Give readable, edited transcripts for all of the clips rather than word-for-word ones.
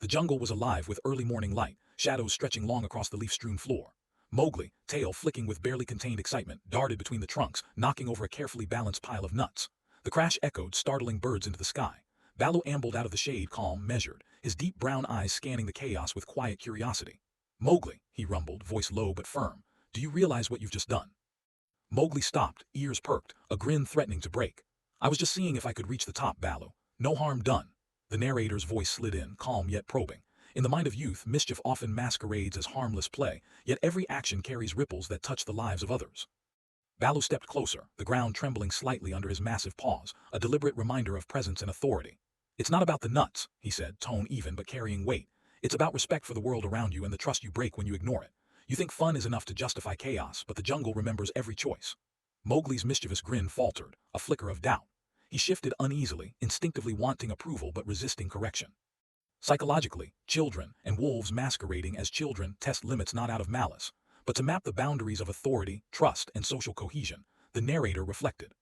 The jungle was alive with early morning light, shadows stretching long across the leaf-strewn floor. Mowgli, tail flicking with barely contained excitement, darted between the trunks, knocking over a carefully balanced pile of nuts. The crash echoed, startling birds into the sky. Baloo ambled out of the shade, calm, measured, his deep brown eyes scanning the chaos with quiet curiosity. "Mowgli," he rumbled, voice low but firm, "do you realize what you've just done?" Mowgli stopped, ears perked, a grin threatening to break. "I was just seeing if I could reach the top, Baloo. No harm done." The narrator's voice slid in, calm yet probing. In the mind of youth, mischief often masquerades as harmless play, yet every action carries ripples that touch the lives of others. Baloo stepped closer, the ground trembling slightly under his massive paws, a deliberate reminder of presence and authority. "It's not about the nuts," he said, tone even but carrying weight. "It's about respect for the world around you and the trust you break when you ignore it. You think fun is enough to justify chaos, but the jungle remembers every choice." Mowgli's mischievous grin faltered, a flicker of doubt. He shifted uneasily, instinctively wanting approval but resisting correction. Psychologically, children, and wolves masquerading as children, test limits not out of malice, but to map the boundaries of authority, trust, and social cohesion, the narrator reflected.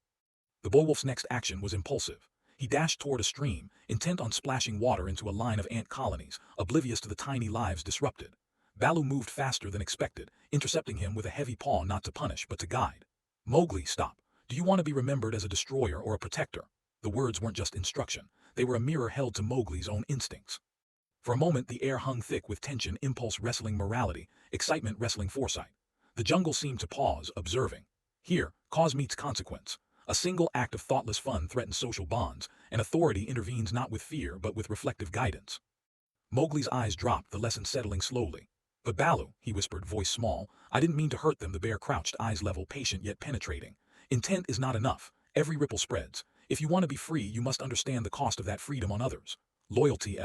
The boy wolf's next action was impulsive. He dashed toward a stream, intent on splashing water into a line of ant colonies, oblivious to the tiny lives disrupted. Baloo moved faster than expected, intercepting him with a heavy paw not to punish but to guide. "Mowgli, stop. Do you want to be remembered as a destroyer or a protector?" The words weren't just instruction. They were a mirror held to Mowgli's own instincts. For a moment the air hung thick with tension, impulse wrestling morality, excitement wrestling foresight. The jungle seemed to pause, observing. Here, cause meets consequence. A single act of thoughtless fun threatens social bonds, and authority intervenes not with fear but with reflective guidance. Mowgli's eyes dropped, the lesson settling slowly. "But Baloo," he whispered, voice small, "I didn't mean to hurt them." The bear crouched, eyes level, patient yet penetrating. "Intent is not enough. Every ripple spreads. If you want to be free, you must understand the cost of that freedom on others. Loyalty,